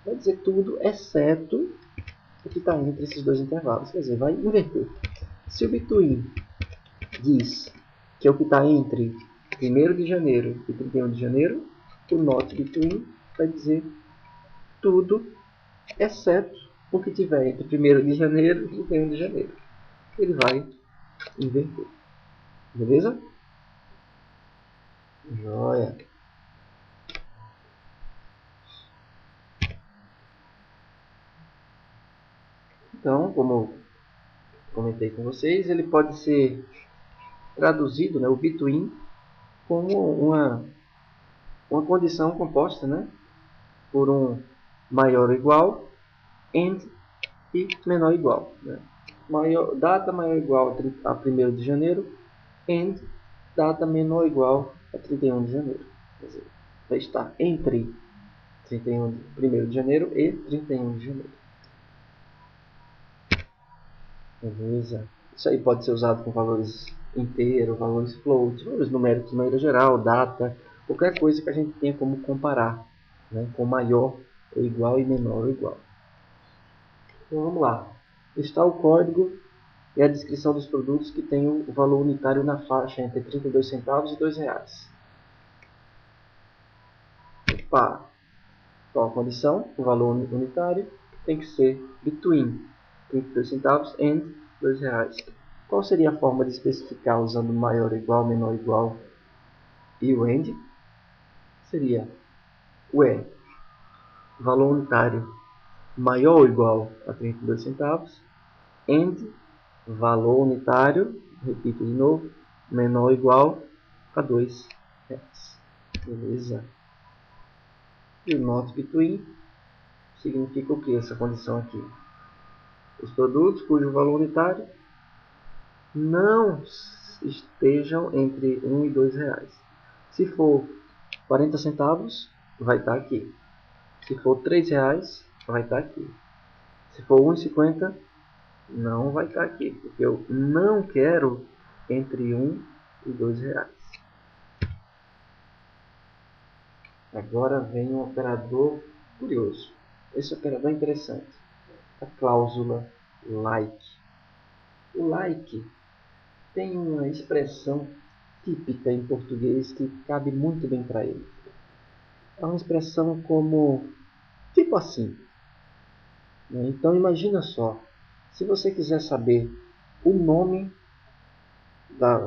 vai dizer tudo exceto o que está entre esses dois intervalos. Quer dizer, vai inverter. Se o Between diz que é o que está entre 1º de janeiro e 31 de janeiro, o Not Between vai dizer tudo, exceto o que tiver entre 1º de janeiro e 31 de janeiro. Ele vai inverter. Beleza? Joia. Então, como eu comentei com vocês, ele pode ser traduzido, né, o between, como uma condição composta, né, por um maior ou igual and e menor ou igual. Né? Data maior ou igual a 1º de janeiro and data menor ou igual a 31 de janeiro. Quer dizer, vai estar entre 1º de janeiro e 31 de janeiro. Beleza? Isso aí pode ser usado com valores inteiros, valores float, valores numéricos de maneira geral, data, qualquer coisa que a gente tenha como comparar, né, com maior ou igual e menor ou igual. Então vamos lá. Está o código e a descrição dos produtos que tem o valor unitário na faixa entre 32 centavos e R$2. Opa! Qual a condição? O valor unitário tem que ser between 32 centavos e R$2. Qual seria a forma de especificar usando maior ou igual, menor ou igual e o AND? Seria o valor unitário maior ou igual a 32 centavos, and valor unitário, repito de novo, menor ou igual a R$2. Beleza? E o not between significa o que essa condição aqui? Os produtos cujo valor unitário não estejam entre 1 e R$2. Se for 40 centavos, vai estar aqui. Se for R$3, vai estar aqui. Se for 1,50, não vai estar aqui, porque eu não quero entre 1 e R$2. Agora vem um operador curioso. Esse operador é interessante. A cláusula like. O like tem uma expressão típica em português que cabe muito bem para ele. É uma expressão como tipo assim. Então imagina só, se você quiser saber o nome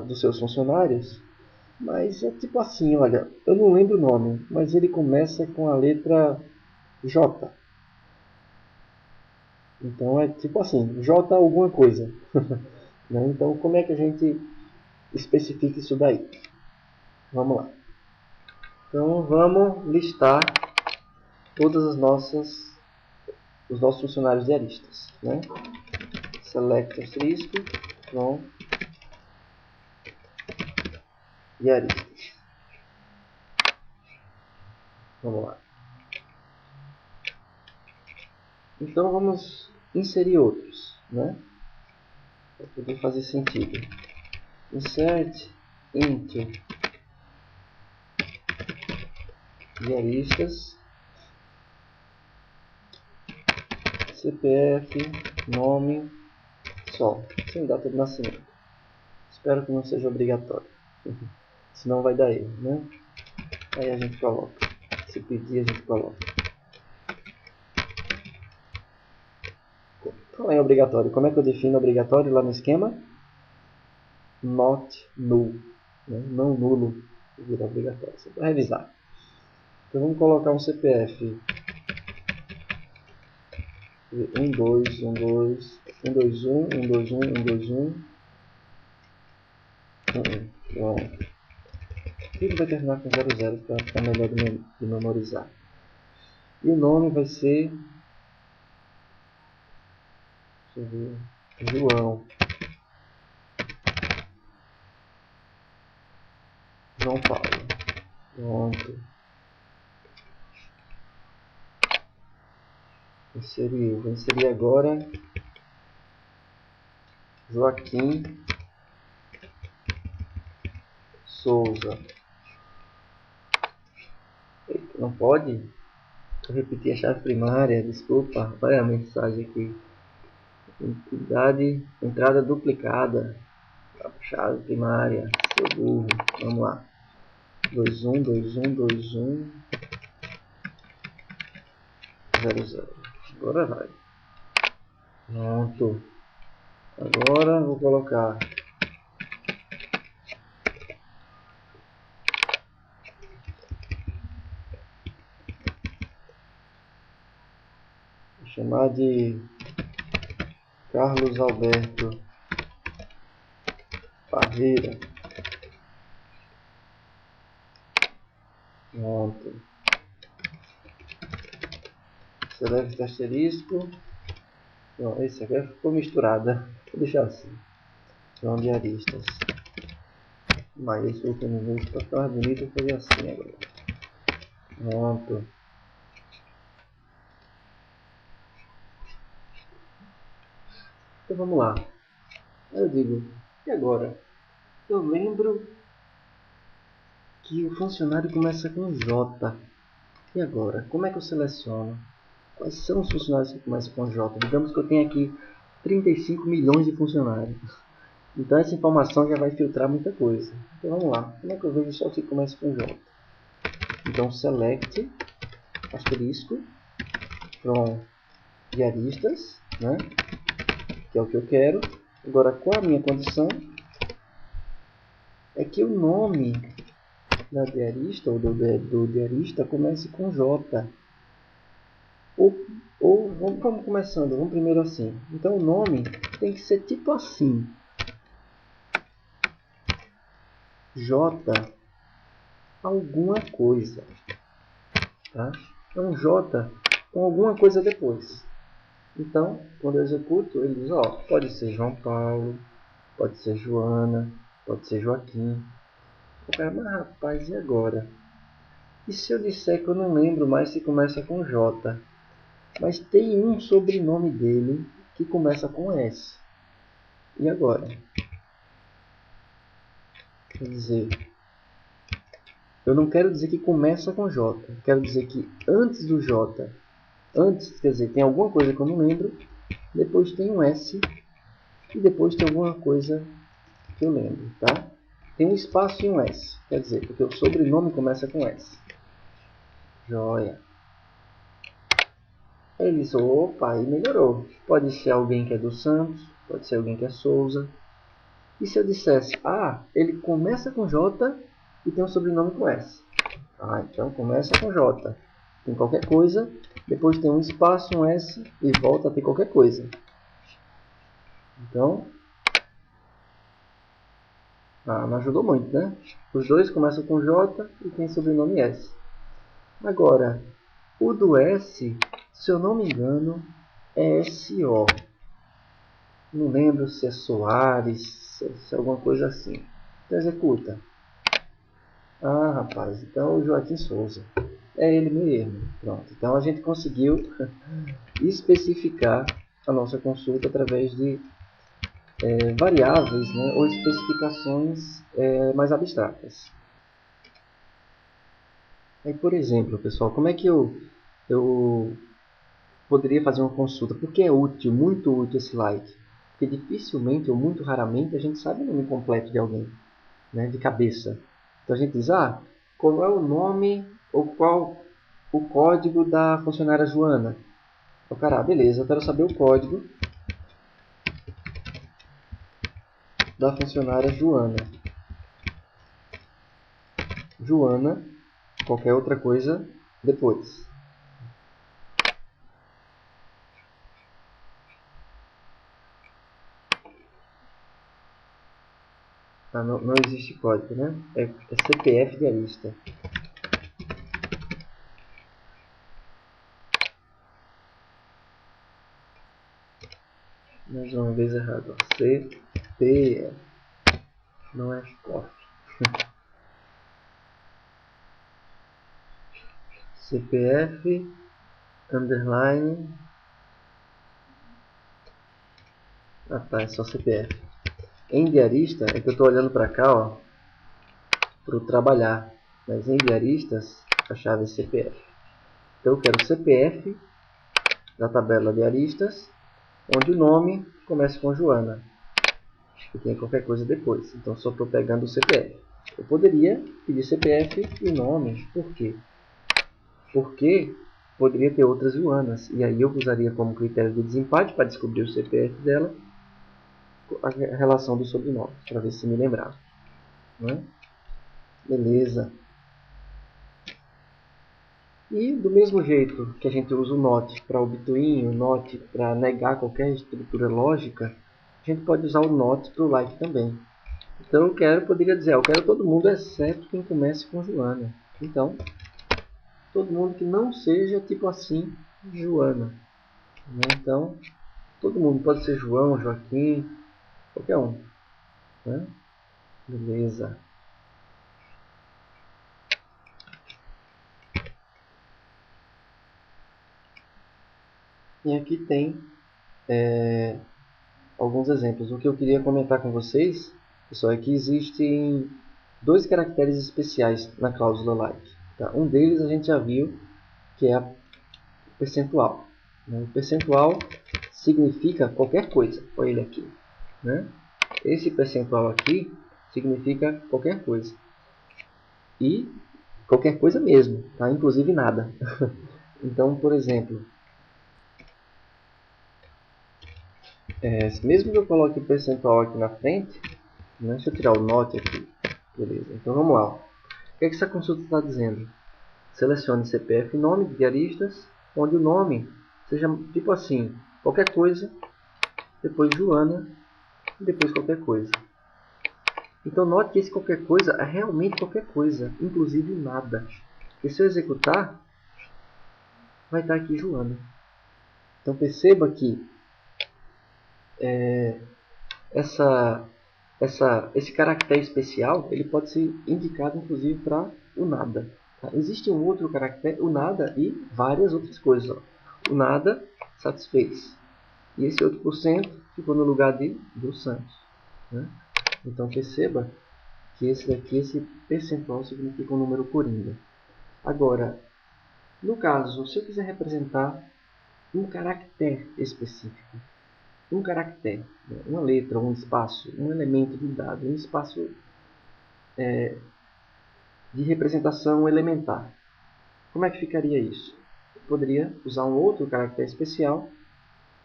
dos seus funcionários, mas é tipo assim, olha, eu não lembro o nome, mas ele começa com a letra J. Então é tipo assim, J alguma coisa. Então como é que a gente especifica isso daí? Vamos lá. Então vamos listar todas os nossos funcionários diaristas, né? Select asterisco from diaristas. Vamos lá. Então vamos inserir outros, né? Para poder fazer sentido. Insert into diaristas, CPF, nome, só, sem data de nascimento. Espero que não seja obrigatório, senão vai dar erro, né? Aí a gente coloca, se pedir a gente coloca. Falar em obrigatório, como é que eu defino obrigatório lá no esquema? Not null, né? Não nulo, vira obrigatório, só para revisar. Então vamos colocar um CPF 121212121. Pronto. Tudo vai terminar com 00 para ficar melhor de memorizar. E o nome vai ser, deixa eu ver, João. João Paulo. Pronto. Vou inserir agora Joaquim Souza. Eita, não pode? Vou repetir a chave primária, desculpa. Olha a mensagem aqui. Entidade, entrada duplicada. Chave primária, seu burro. Vamos lá. 212121 00. Agora vai. Pronto. Agora vou colocar vou chamar de Carlos Alberto Parreira. Pronto. Select asterisco. Não, esse aqui ficou misturada. Vou deixar assim. João Diaristas. Maiúsculo com minúsculo para ficar mais bonito, eu vou fazer assim agora. Pronto. Então vamos lá. Aí eu digo, e agora? Eu lembro que o funcionário começa com J. E agora? Como é que eu seleciono? Quais são os funcionários que começam com J? Digamos que eu tenho aqui 35 milhões de funcionários. Então essa informação já vai filtrar muita coisa. Então vamos lá. Como é que eu vejo só que começa com J? Então select asterisco from diaristas, né? Que é o que eu quero. Agora qual a minha condição? É que o nome da diarista ou do diarista comece com J. Ou vamos começando, vamos primeiro assim. Então o nome tem que ser tipo assim. J alguma coisa. Tá? É um J com alguma coisa depois. Então, quando eu executo, ele diz, ó, pode ser João Paulo, pode ser Joana, pode ser Joaquim. O cara, mas rapaz, e agora? E se eu disser que eu não lembro mais se começa com J? Mas tem um sobrenome dele que começa com S. E agora? Quer dizer, eu não quero dizer que começa com J. Quero dizer que antes do J, antes, quer dizer, tem alguma coisa que eu não lembro, depois tem um S e depois tem alguma coisa que eu lembro, tá? Tem um espaço e um S, quer dizer, porque o sobrenome começa com S. Joia. Aí ele disse, opa, aí melhorou. Pode ser alguém que é do Santos, pode ser alguém que é Souza. E se eu dissesse, ah, ele começa com J e tem um sobrenome com S. Ah, então começa com J. Tem qualquer coisa, depois tem um espaço, um S e volta a ter qualquer coisa. Então, não ajudou muito, né? Os dois começam com J e tem sobrenome S. Agora, O do S, se eu não me engano, é SO. Não lembro se é Soares, se é alguma coisa assim. Então executa. Ah, rapaz, então o Joaquim Souza. É ele mesmo. Pronto. Então a gente conseguiu especificar a nossa consulta através de variáveis, né, ou especificações mais abstratas. Aí, por exemplo, pessoal, como é que eu poderia fazer uma consulta? Porque é útil, muito útil esse like. Porque dificilmente ou muito raramente a gente sabe o nome completo de alguém, né, de cabeça. Então a gente diz, qual é o nome ou qual o código da funcionária Joana? O cara, beleza, eu quero saber o código da funcionária Joana. Joana, qualquer outra coisa depois. Não existe código, né? É CPF de arista. Mais uma vez errado. CPF. Não é COF. CPF underline. Tá, é só CPF. Em diarista é que eu estou olhando para cá, para o trabalhar. Mas em diaristas a chave é CPF. Então eu quero o CPF da tabela de aristas, onde o nome começa com Joana. E tem qualquer coisa depois. Então só estou pegando o CPF. Eu poderia pedir CPF e nome. Por quê? Porque poderia ter outras Joanas. E aí eu usaria como critério de desempate para descobrir o CPF dela a relação dos sobrenomes, para ver se me lembrava. Né? Beleza. E do mesmo jeito que a gente usa o NOT para obtuir, o NOT para negar qualquer estrutura lógica, a gente pode usar o NOT para o like também. Então poderia dizer, eu quero todo mundo exceto quem comece com Joana. Então, todo mundo que não seja tipo assim, Joana. Né? Então, todo mundo pode ser João, Joaquim, qualquer um. Né? Beleza. E aqui tem alguns exemplos. O que eu queria comentar com vocês, pessoal, é que existem dois caracteres especiais na cláusula like. Tá? Um deles a gente já viu, que é a percentual. O percentual significa qualquer coisa. Olha ele aqui. Né? Esse percentual aqui significa qualquer coisa. E qualquer coisa mesmo, tá? Inclusive nada. Então, por exemplo, mesmo que eu coloque o percentual aqui na frente, né? Deixa eu tirar o NOT aqui. Beleza, então vamos lá. O que essa consulta está dizendo? Selecione CPF e nome de diaristas, onde o nome seja tipo assim, qualquer coisa, depois Joana, e depois qualquer coisa. Então note que esse qualquer coisa é realmente qualquer coisa, inclusive nada. E se eu executar, vai estar aqui Joana. Então perceba que esse caractere especial ele pode ser indicado inclusive para o nada. Tá? Existe um outro caractere, o nada, e várias outras coisas. Ó. O nada satisfez. E esse outro por cento ficou no lugar do Santos. Né? Então perceba que esse percentual significa um número coringa. Agora, no caso, se eu quiser representar um caractere específico, um caractere, né, uma letra, um espaço, um elemento de dado, um espaço de representação elementar. Como é que ficaria isso? Eu poderia usar um outro caractere especial,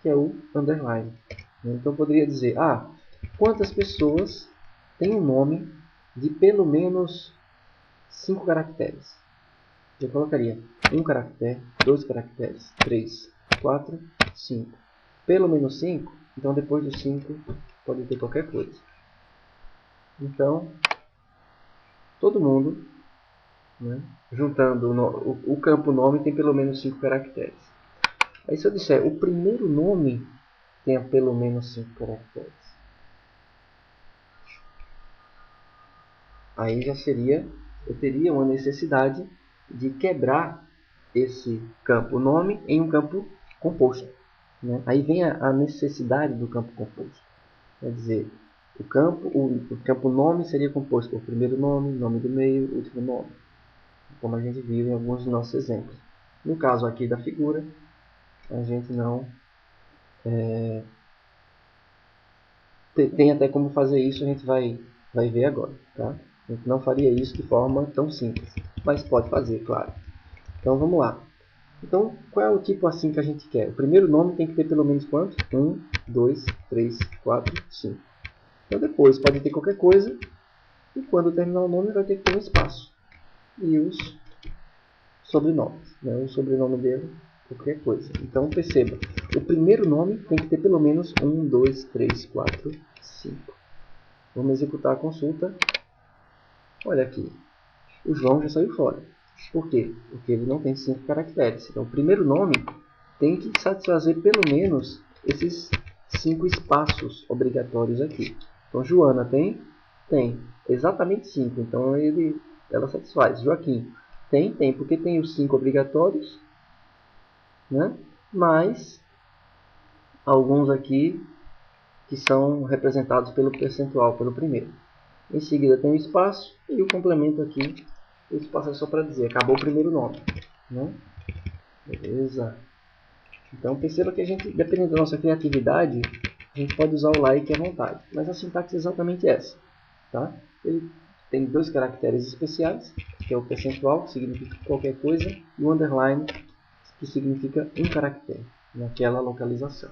que é o underline. Então eu poderia dizer, quantas pessoas têm um nome de pelo menos 5 caracteres? Eu colocaria um caractere, 2 caracteres, 3, 4, 5. Pelo menos 5, então depois dos 5 pode ter qualquer coisa. Então, todo mundo, né, juntando o campo nome tem pelo menos 5 caracteres. Aí se eu disser o primeiro nome tenha pelo menos 5 caracteres, aí já seria, eu teria uma necessidade de quebrar esse campo nome em um campo composto, né? Aí vem a necessidade do campo composto. Quer dizer, o campo nome seria composto por primeiro nome, nome do meio, último nome, como a gente viu em alguns dos nossos exemplos. No caso aqui da figura, a gente não tem até como fazer isso, a gente vai ver agora, tá? A gente não faria isso de forma tão simples, mas pode fazer, claro. Então vamos lá. Então, qual é o tipo assim que a gente quer? O primeiro nome tem que ter pelo menos quantos? 1, 2, 3, 4, 5. Então depois pode ter qualquer coisa, e quando terminar o nome vai ter que ter um espaço. E os sobrenomes, né? O sobrenome dele, qualquer coisa. Então perceba, o primeiro nome tem que ter pelo menos 1, 2, 3, 4, 5. Vamos executar a consulta. Olha aqui, o João já saiu fora. Por quê? Porque ele não tem 5 caracteres. Então o primeiro nome tem que satisfazer pelo menos esses 5 espaços obrigatórios aqui. Então Joana tem? Tem. Exatamente 5. Então ela satisfaz. Joaquim tem? Tem. Porque tem os 5 obrigatórios, né? Mais alguns aqui que são representados pelo percentual, pelo primeiro. Em seguida tem o espaço e o complemento aqui. O espaço é só para dizer, acabou o primeiro nome, né? Beleza. Então perceba que a gente, dependendo da nossa criatividade, a gente pode usar o like à vontade. Mas a sintaxe é exatamente essa. Tá? Ele tem 2 caracteres especiais, que é o percentual, que significa qualquer coisa, e o underline, que significa um caractere, naquela localização.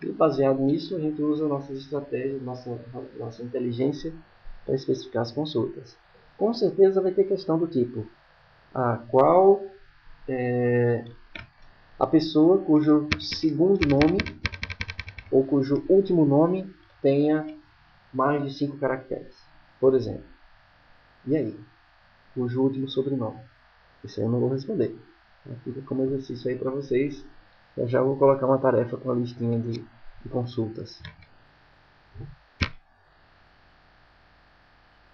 E baseado nisso, a gente usa nossas estratégias, nossa inteligência para especificar as consultas. Com certeza vai ter questão do tipo, qual é a pessoa cujo segundo nome ou cujo último nome tenha mais de 5 caracteres, por exemplo. E aí? Cujo último sobrenome? Isso aí eu não vou responder. Fica como exercício aí para vocês. Eu já vou colocar uma tarefa com a listinha de consultas.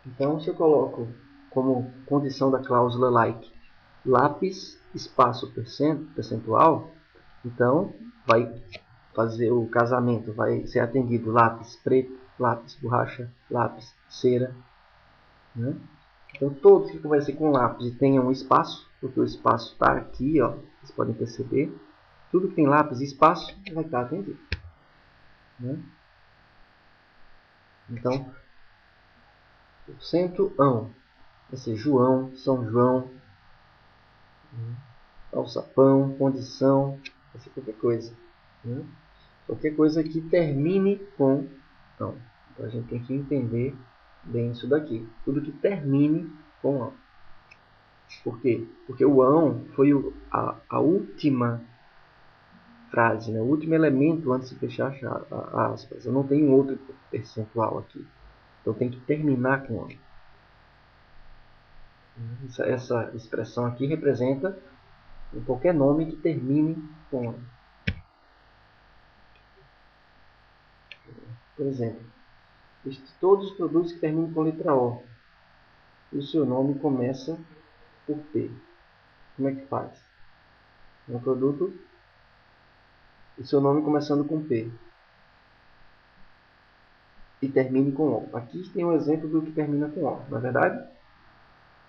Então, se eu coloco como condição da cláusula like lápis espaço percentual, então vai fazer o casamento, vai ser atendido lápis preto, lápis borracha, lápis cera, né? Então todos que comecem com lápis e tenham um espaço, porque o espaço está aqui, ó, vocês podem perceber, tudo que tem lápis e espaço vai estar atendido, né? Então, %ão vai ser João, São João, alçapão, condição, vai ser qualquer coisa, né? Qualquer coisa que termine com ão. Então a gente tem que entender bem isso daqui. Tudo que termine com ão. Por quê? Porque o ão foi a última frase, né? O último elemento antes de fechar a aspas. Eu não tenho outro percentual aqui. Então tem que terminar com ão. Essa expressão aqui representa qualquer nome que termine com ão. Por exemplo, todos os produtos que terminam com letra O. O seu nome começa por P. Como é que faz? Um produto, o seu nome começando com P e termine com O. Aqui tem um exemplo do que termina com O, não é verdade?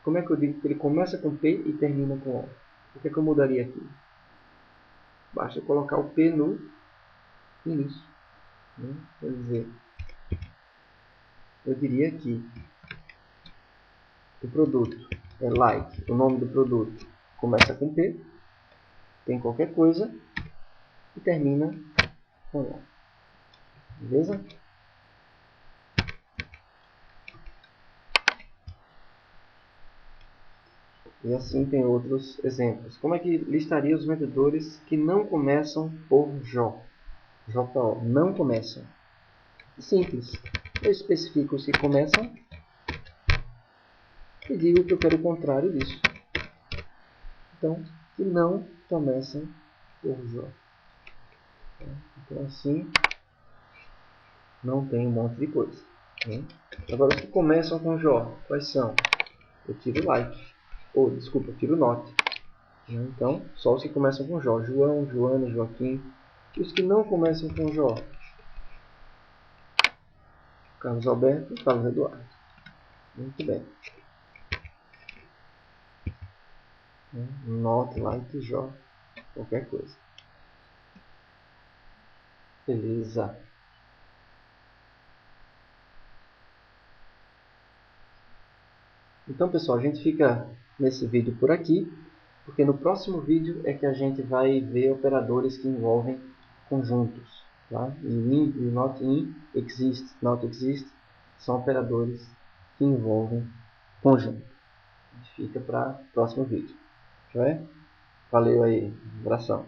Como é que eu digo que ele começa com P e termina com O? O que é que eu mudaria aqui? Basta colocar o P no início. Quer dizer, eu diria que o produto é like, o nome do produto começa com P, tem qualquer coisa e termina com O. Beleza? E assim tem outros exemplos. Como é que listaria os vendedores que não começam por JO? JO, não começam. Simples. Eu especifico os que começam e digo que eu quero o contrário disso. Então, que não comecem por Jó. Então assim, não tem um monte de coisa. Agora, os que começam com Jó, quais são? Eu tiro like. Ou, desculpa, eu tiro not. Então, só os que começam com Jó. João, Joana, Joaquim. E os que não começam com Jó? Carlos Alberto e Carlos Eduardo. Muito bem. Not, like, Jó. Qualquer coisa. Beleza. Então, pessoal, a gente fica nesse vídeo por aqui, porque no próximo vídeo é que a gente vai ver operadores que envolvem conjuntos. Tá? E in e not in, exist, not exist, são operadores que envolvem conjunto. A gente fica para o próximo vídeo. Valeu aí, abração.